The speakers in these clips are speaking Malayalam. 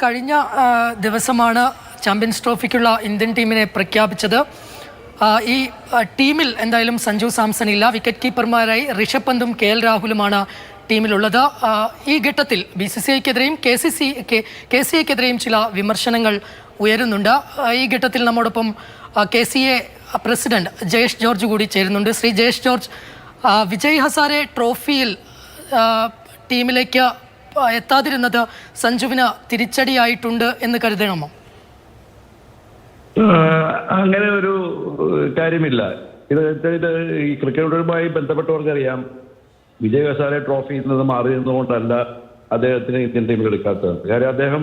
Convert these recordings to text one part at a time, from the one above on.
കഴിഞ്ഞ ദിവസമാണ് ചാമ്പ്യൻസ് ട്രോഫിക്കുള്ള ഇന്ത്യൻ ടീമിനെ പ്രഖ്യാപിച്ചത്. ഈ ടീമിൽ എന്തായാലും സഞ്ജു സാംസൺ ഇല്ല. വിക്കറ്റ് കീപ്പർമാരായി ഋഷഭ് പന്തും KL രാഹുലുമാണ് ടീമിലുള്ളത്. ഈ ഘട്ടത്തിൽ BCCIക്കെതിരെയും KCAക്കെതിരെയും ചില വിമർശനങ്ങൾ ഉയരുന്നുണ്ട്. ഈ ഘട്ടത്തിൽ നമ്മോടൊപ്പം KCA പ്രസിഡന്റ് ജയേഷ് ജോർജ് കൂടി ചേരുന്നുണ്ട്. ശ്രീ ജയേഷ് ജോർജ്, വിജയ് ഹസാരെ ട്രോഫിയിൽ ടീമിലേക്ക് എത്താതിരുന്നത് സഞ്ജുവിന് തിരിച്ചടിയായിട്ടുണ്ട് എന്ന് കരുതണമോ? അങ്ങനെ ഒരു കാര്യമില്ല. ഇത് ഈ ക്രിക്കറ്റുമായി ബന്ധപ്പെട്ടവർക്കറിയാം, വിജയ് ഹസാരെ ട്രോഫിയിൽ നിന്ന് മാറി നിന്നുകൊണ്ടല്ല അദ്ദേഹത്തിന് ഇന്ത്യൻ ടീമിൽ എടുക്കാത്തത്. കാര്യം അദ്ദേഹം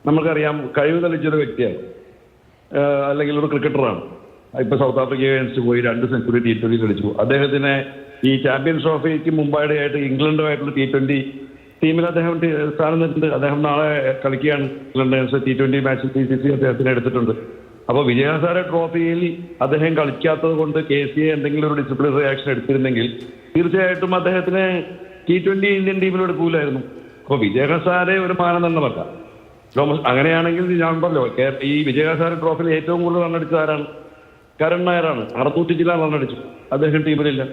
നമുക്കറിയാം കഴിവ് തെളിയിച്ചൊരു വ്യക്തിയാണ്, അല്ലെങ്കിൽ ഒരു ക്രിക്കറ്ററാണ്. ഇപ്പൊ സൗത്ത് ആഫ്രിക്ക അഗേൻസ്റ്റ് പോയി 2 സെഞ്ചുറി T20 കളിച്ചു. അദ്ദേഹത്തിന് ഈ ചാമ്പ്യൻസ് ട്രോഫിക്ക് മുമ്പായിട്ട് ഇംഗ്ലണ്ടുമായിട്ടുള്ള T20 ടീമിൽ അദ്ദേഹം സ്ഥാനം നിന്നിട്ടുണ്ട്. അദ്ദേഹം നാളെ കളിക്കുകയാണ്. ഇംഗ്ലണ്ട് T20 മാച്ചിൽ BCC അദ്ദേഹത്തിന് എടുത്തിട്ടുണ്ട്. അപ്പോൾ വിജയ് ഹസാരെ ട്രോഫിയിൽ അദ്ദേഹം കളിക്കാത്തത് കൊണ്ട് KCA എന്തെങ്കിലും ഒരു ഡിസിപ്ലിനറി ആക്ഷൻ എടുത്തിരുന്നെങ്കിൽ തീർച്ചയായിട്ടും അദ്ദേഹത്തിന് T20 ഇന്ത്യൻ ടീമിൽ എടുക്കൂലായിരുന്നു. അപ്പോൾ വിജയ് ഹസാരെ ഒരു മാനദണ്ഡമല്ല. അങ്ങനെയാണെങ്കിൽ ഞാൻ പറഞ്ഞല്ലോ, ഈ വിജയ് ഹസാരെ ട്രോഫിയിൽ ഏറ്റവും കൂടുതൽ റണ്ണടിച്ച ആരാണ്? കരൺ നായരാണ്. 600 ചില റണ്ണടിച്ചു. അദ്ദേഹം ടീമിലില്ല.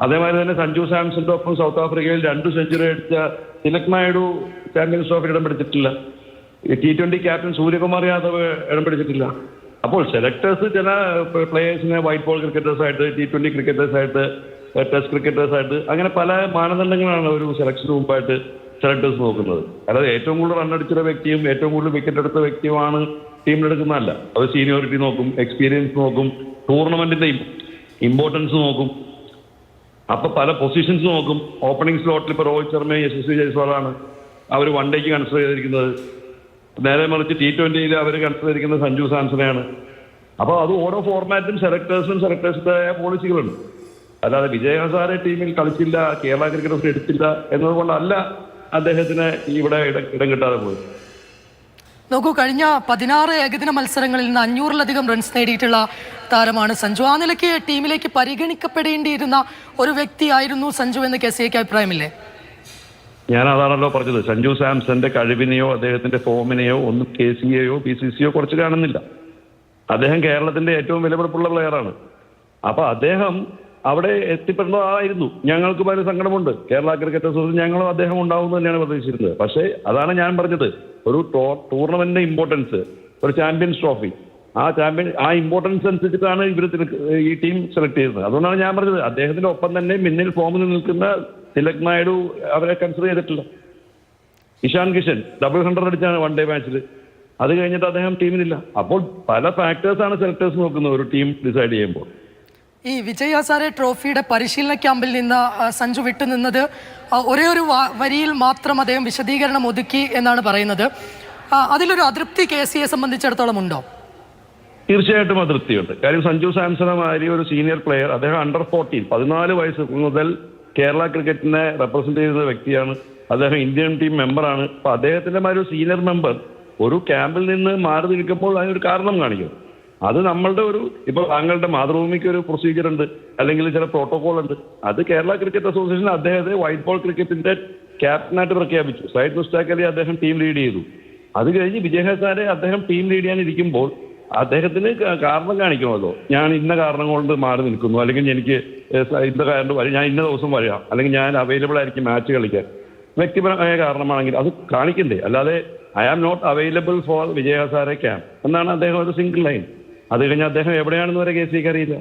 അതേമാതിരി തന്നെ സഞ്ജു സാംസന്റെ ഒപ്പം സൗത്ത് ആഫ്രിക്കയിൽ 2 സെഞ്ചുറി അടിച്ച തിലക് നായിഡു ചാമ്പ്യൻസ് ട്രോഫിയിൽ ഇടം പിടിച്ചിട്ടില്ല. T20 ക്യാപ്റ്റൻ സൂര്യകുമാർ യാദവ് ഇടം പിടിച്ചിട്ടില്ല. അപ്പോൾ സെലക്ടേഴ്സ് ചില പ്ലേയേഴ്സിനെ വൈറ്റ് ബോൾ ക്രിക്കറ്റേഴ്സായിട്ട്, T20 ക്രിക്കറ്റേഴ്സായിട്ട്, ടെസ്റ്റ് ക്രിക്കറ്റേഴ്സായിട്ട്, അങ്ങനെ പല മാനദണ്ഡങ്ങളാണ് ഒരു സെലക്ഷന് മുമ്പായിട്ട് സെലക്ടേഴ്സ് നോക്കുന്നത്. അതായത് ഏറ്റവും കൂടുതൽ റണ്ണടിച്ച വ്യക്തിയും ഏറ്റവും കൂടുതൽ വിക്കറ്റ് എടുത്ത വ്യക്തിയുമാണ് ടീമിലെടുക്കുന്നതല്ല. അത് സീനിയോറിറ്റി നോക്കും, എക്സ്പീരിയൻസ് നോക്കും, ടൂർണമെന്റിന്റെ ഇമ്പോർട്ടൻസ് നോക്കും. അപ്പൊ പല പൊസിഷൻസ് നോക്കും. ഓപ്പണിംഗ് സ്ലോട്ടിൽ ഇപ്പോൾ രോഹിത് ശർമ്മയും യശസ്വി ജയ്സ്വാളാണ് അവർ വൺ ഡേക്ക് കൺസിഡർ ചെയ്തിരിക്കുന്നത്. നേരെ മറിച്ച് T20 അവർ കൺസിഡർ ചെയ്തിരിക്കുന്നത് സഞ്ജു സാംസണെയാണ്. അപ്പോൾ അത് ഓരോ ഫോർമാറ്റും സെലക്ടേഴ്സിന്റെ പോളിസികളുണ്ട്. അല്ലാതെ വിജയ് ഹസാരെ ടീമിൽ കളിച്ചില്ല, കേരള ക്രിക്കറ്റേഴ്സ് എടുത്തില്ല എന്നതുകൊണ്ടല്ല അദ്ദേഹത്തിന് ഇവിടെ ഇടം കിട്ടാതെ പോയത്. നോക്കൂ, കഴിഞ്ഞ 16 ഏകദിന മത്സരങ്ങളിൽ നിന്ന് 500-ലധികം റൺസ് നേടിയിട്ടുള്ള താരമാണ് സഞ്ജു. ആ നിലയ്ക്ക് ടീമിലേക്ക് പരിഗണിക്കപ്പെടേണ്ടിയിരുന്ന ഒരു വ്യക്തിയായിരുന്നു സഞ്ജു എന്ന് KCAക്ക് അഭിപ്രായമില്ലേ? ഞാൻ അതാണല്ലോ പറഞ്ഞത്. സഞ്ജു സാംസന്റെ കഴിവിനെയോ അദ്ദേഹത്തിന്റെ ഫോമിനെയോ ഒന്നും KCAയോ BCCയോ കുറച്ച് കാണുന്നില്ല. അദ്ദേഹം കേരളത്തിന്റെ ഏറ്റവും വിലപിടിപ്പുള്ള പ്ലെയറാണ്. അപ്പൊ അദ്ദേഹം അവിടെ എത്തിപ്പെടേണ്ടതായിരുന്നു. ഞങ്ങൾക്ക് വളരെ സങ്കടമുണ്ട്. കേരള ക്രിക്കറ്റ് അസോസിയേഷൻ ഞങ്ങളും അദ്ദേഹം ഉണ്ടാവും തന്നെയാണ് പ്രതീക്ഷിച്ചിരുന്നത്. പക്ഷേ അതാണ് ഞാൻ പറഞ്ഞത്, ഒരു ടൂർണമെന്റിന്റെ ഇമ്പോർട്ടൻസ്, ഒരു ചാമ്പ്യൻസ് ട്രോഫി, ആ ഇമ്പോർട്ടൻസ് അനുസരിച്ചിട്ടാണ് ഇവർ ഈ ടീം സെലക്ട് ചെയ്യുന്നത്. അതുകൊണ്ടാണ് ഞാൻ പറഞ്ഞത്, അദ്ദേഹത്തിന്റെ ഒപ്പം തന്നെ മുന്നിൽ ഫോമിൽ നിൽക്കുന്ന തിലക് നായിഡു അവരെ കൺസിഡർ ചെയ്തിട്ടില്ല. ഇഷാൻ കിഷൻ 100 അടിച്ചാണ് വൺ ഡേ മാച്ചിൽ. അത് കഴിഞ്ഞിട്ട് അദ്ദേഹം ടീമിലില്ല. അപ്പോൾ പല ഫാക്ടേഴ്സാണ് സെലക്ടേഴ്സ് നോക്കുന്നത് ഒരു ടീം ഡിസൈഡ് ചെയ്യുമ്പോൾ. ഈ വിജയ് ഹസാരെ ട്രോഫിയുടെ പരിശീലന ക്യാമ്പിൽ നിന്ന് സഞ്ജു വിട്ടുനിന്നത് ഒരേ ഒരു വരിയിൽ മാത്രം അദ്ദേഹം വിശദീകരണം ഒതുക്കി എന്നാണ് പറയുന്നത്. അതിലൊരു അതൃപ്തി KCA സംബന്ധിച്ചിടത്തോളം ഉണ്ടോ? തീർച്ചയായിട്ടും അതൃപ്തിയുണ്ട്. കാര്യം സഞ്ജു സാംസണുമായി ഒരു സീനിയർ പ്ലെയർ, അദ്ദേഹം അണ്ടർ 14 വയസ്സ് മുതൽ കേരള ക്രിക്കറ്റിനെ റെപ്രസെന്റ് ചെയ്യുന്ന വ്യക്തിയാണ്. അദ്ദേഹം ഇന്ത്യൻ ടീം മെമ്പറാണ്. അപ്പൊ അദ്ദേഹത്തിന്റെ ഒരു സീനിയർ മെമ്പർ ഒരു ക്യാമ്പിൽ നിന്ന് മാറി നിൽക്കുമ്പോൾ അതിനൊരു കാരണം കാണിക്കും. അത് നമ്മളുടെ ഇപ്പൊ താങ്കളുടെ മാതൃഭൂമിക്ക് ഒരു പ്രൊസീജിയർ ഉണ്ട്, അല്ലെങ്കിൽ ചില പ്രോട്ടോകോൾ ഉണ്ട്. അത് കേരള ക്രിക്കറ്റ് അസോസിയേഷൻ അദ്ദേഹത്തെ വൈറ്റ് ബോൾ ക്രിക്കറ്റിന്റെ ക്യാപ്റ്റനായിട്ട് പ്രഖ്യാപിച്ചു. സയ്യിദ് മുസ്താഖ് അലി അദ്ദേഹം ടീം ലീഡ് ചെയ്തു. അത് കഴിഞ്ഞ് വിജയ് ഹസാരെ അദ്ദേഹം ടീം ലീഡ് ചെയ്യാനിരിക്കുമ്പോൾ അദ്ദേഹത്തിന് കാരണം കാണിക്കണമല്ലോ. ഞാൻ ഇന്ന കാരണം കൊണ്ട് മാറി നിൽക്കുന്നു, അല്ലെങ്കിൽ എനിക്ക് ഇന്ന കാരണം ഞാൻ ഇന്ന ദിവസം വരാം, അല്ലെങ്കിൽ ഞാൻ അവൈലബിൾ ആയിരിക്കും മാച്ച് കളിക്കാൻ. വ്യക്തിപരമായ കാരണമാണെങ്കിൽ അത് കാണിക്കണ്ടേ? അല്ലാതെ I am not available for Vijay Hazare camp എന്നാണ് അദ്ദേഹം ഒരു സിംഗിൾ ലൈൻ. അത് കഴിഞ്ഞ് അദ്ദേഹം എവിടെയാണെന്ന് വരെ KCAക്ക് അറിയില്ല.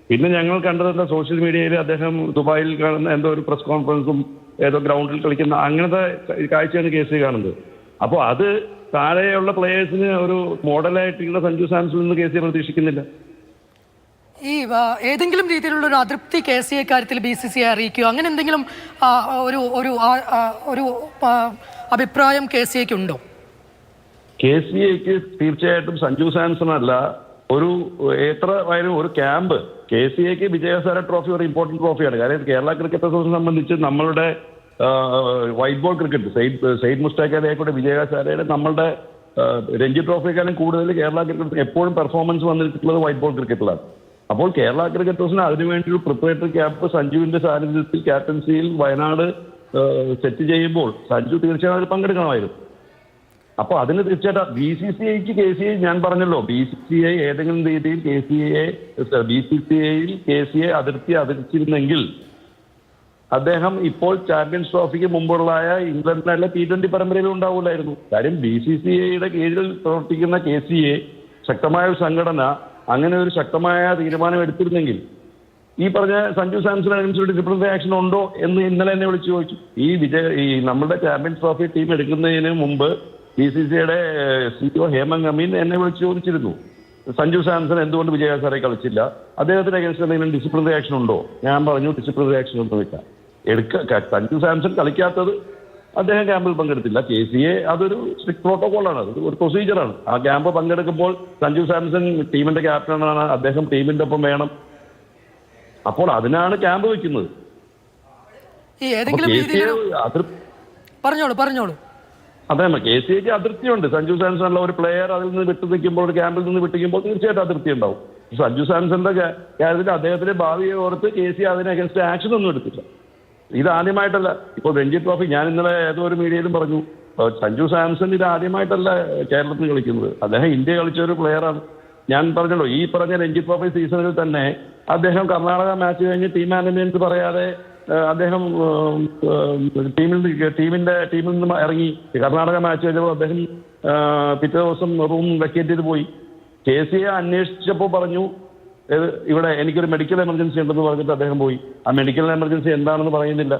പിന്നെ ഞങ്ങൾ കണ്ടതെന്താ, സോഷ്യൽ മീഡിയയിൽ അദ്ദേഹം ദുബായിൽ കാണുന്ന എന്തോ ഒരു പ്രസ് കോൺഫറൻസും ഏതോ ഗ്രൗണ്ടിൽ കളിക്കുന്ന അങ്ങനത്തെ കാഴ്ചയാണ് KCA കാണുന്നത്. അപ്പോൾ അത് താഴെയുള്ള പ്ലേയേഴ്സിന് ഒരു മോഡലായിട്ടുള്ള സഞ്ജു സാംസണിൽ നിന്ന് KCA പ്രതീക്ഷിക്കുന്നില്ല. ഈ ഏതെങ്കിലും രീതിയിലുള്ള ഒരു അതൃപ്തി KCA കാര്യത്തിൽ BCCI അറിയിക്കുകയോ അങ്ങനെ എന്തെങ്കിലും ഒരു അഭിപ്രായം KCAക്ക് ഉണ്ടോ? KCAക്ക് തീർച്ചയായിട്ടും സഞ്ജു സാംസൺ അല്ല, എത്ര ആയാലും ഒരു ക്യാമ്പ് KCAക്ക് വിജയ് ഹസാരെ ട്രോഫി ഒരു ഇമ്പോർട്ടന്റ് ട്രോഫിയാണ്. കാര്യം കേരള ക്രിക്കറ്റ് അസോസിയേഷനെ സംബന്ധിച്ച് നമ്മളുടെ white ball cricket, Syed Mushtaq Ali ആയിക്കോട്ടെ, വിജയ് ഹസാരയുടെ നമ്മളുടെ രഞ്ജി ട്രോഫിയെക്കാളും കൂടുതൽ കേരള ക്രിക്കറ്റ് എപ്പോഴും പെർഫോമൻസ് വന്നിട്ടുള്ളത് വൈറ്റ് ബോൾ ക്രിക്കറ്റിലാണ്. അപ്പോൾ കേരള ക്രിക്കറ്റേഴ്സിന് അതിനുവേണ്ടി ഒരു പ്രിപ്പറേറ്ററി ക്യാമ്പ് സഞ്ജുവിന്റെ സാന്നിധ്യത്തിൽ ക്യാപ്റ്റൻസിയിൽ വയനാട് സെറ്റ് ചെയ്യുമ്പോൾ സഞ്ജു തീർച്ചയായും അതിൽ പങ്കെടുക്കണമായിരുന്നു. അപ്പോൾ അതിന് തീർച്ചയായിട്ടും BCCIക്ക് KCA ഞാൻ പറഞ്ഞല്ലോ, BCCI ഏതെങ്കിലും രീതിയിൽ BCCIയിൽ KCA അതിർത്തിയിരുന്നെങ്കിൽ അദ്ദേഹം ഇപ്പോൾ ചാമ്പ്യൻസ് ട്രോഫിക്ക് മുമ്പുള്ളായ ഇംഗ്ലണ്ടിലെ T20 പരമ്പരയിൽ ഉണ്ടാവില്ലായിരുന്നു. കാര്യം BCCIയുടെ കീഴിൽ പ്രവർത്തിക്കുന്ന KCA ശക്തമായ ഒരു സംഘടന അങ്ങനെ ഒരു ശക്തമായ തീരുമാനം എടുത്തിരുന്നെങ്കിൽ ഈ പറഞ്ഞ സഞ്ജു സാംസൺ അനുസരിച്ച് ഡിസിപ്ലിനറി ആക്ഷൻ ഉണ്ടോ എന്ന് ഇന്നലെ എന്നെ വിളിച്ചു ചോദിച്ചു. ഈ നമ്മുടെ ചാമ്പ്യൻസ് ട്രോഫി ടീം എടുക്കുന്നതിന് മുമ്പ് BCCIയുടെ CEO ഹേമന്ത് അമീൻ എന്നെ വിളിച്ച് ചോദിച്ചിരുന്നു, സഞ്ജു സാംസൺ എന്തുകൊണ്ട് വിജയസാറെ കളിച്ചില്ല, അദ്ദേഹത്തിന് അഗേൻസ്റ്റ് എന്തെങ്കിലും ഡിസിപ്ലിനറി ആക്ഷൻ ഉണ്ടോ? ഞാൻ പറഞ്ഞു ഡിസിപ്ലിനറി ആക്ഷൻ ഒന്നുമില്ല. സഞ്ജു സാംസൺ കളിക്കാത്തത് അദ്ദേഹം ക്യാമ്പിൽ പങ്കെടുത്തില്ല. KCA അതൊരു സ്ട്രിക്ട് പ്രോട്ടോകോളാണ്, അത് ഒരു പ്രൊസീജിയറാണ്. ആ ക്യാമ്പ് പങ്കെടുക്കുമ്പോൾ സഞ്ജു സാംസൺ ടീമിന്റെ ക്യാപ്റ്റനാണ്, അദ്ദേഹം ടീമിന്റെ ഒപ്പം വേണം. അപ്പോൾ അതിനാണ് ക്യാമ്പ് വെക്കുന്നത്. പറഞ്ഞോളൂ. അതെ, KCAക്ക് അതിർത്തിയുണ്ട്. സഞ്ജു സാംസൺ ഉള്ള ഒരു പ്ലെയർ അതിൽ നിന്ന് വിട്ടു നിൽക്കുമ്പോൾ, ഒരു ക്യാമ്പിൽ നിന്ന് വിട്ടിരിക്കുമ്പോൾ തീർച്ചയായിട്ടും അതിർത്തി ഉണ്ടാവും. സഞ്ജു സാംസന്റെ കാര്യത്തിൽ അദ്ദേഹത്തിന്റെ ഭാവിയെ ഓർത്ത് KCA അതിന് അഗൻസ്റ്റ് ആക്ഷൻ ഒന്നും എടുത്തില്ല. ഇത് ആദ്യമായിട്ടല്ല. ഇപ്പോൾ രഞ്ജി ട്രോഫി ഞാൻ ഇന്നലെ ഏതോ ഒരു മീഡിയയിലും പറഞ്ഞു, സഞ്ജു സാംസൺ ഇത് ആദ്യമായിട്ടല്ല കേരളത്തിൽ കളിക്കുന്നത്. അദ്ദേഹം ഇന്ത്യ കളിച്ച ഒരു പ്ലെയറാണ്. ഞാൻ പറഞ്ഞല്ലോ, ഈ പറഞ്ഞ രഞ്ജി ട്രോഫി സീസണിൽ തന്നെ അദ്ദേഹം കർണാടക മാച്ച് കഴിഞ്ഞ് ടീം മാനേജ്മെന്റ് പറയാതെ അദ്ദേഹം ടീമിൽ നിന്ന് ഇറങ്ങി. കർണാടക മാച്ച് കഴിഞ്ഞപ്പോൾ അദ്ദേഹം പിറ്റേ ദിവസം റൂം വെക്കേറ്റ് ചെയ്ത് പോയി. KCA അന്വേഷിച്ചപ്പോൾ പറഞ്ഞു ഇവിടെ എനിക്കൊരു മെഡിക്കൽ എമർജൻസി ഉണ്ടെന്ന് പറഞ്ഞിട്ട് അദ്ദേഹം പോയി. ആ മെഡിക്കൽ എമർജൻസി എന്താണെന്ന് പറയുന്നില്ല.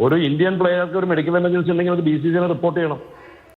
ഒരു ഇന്ത്യൻ പ്ലെയർക്ക് ഒരു മെഡിക്കൽ എമർജൻസി ഉണ്ടെങ്കിൽ അത് BCCIനെ റിപ്പോർട്ട് ചെയ്യണം.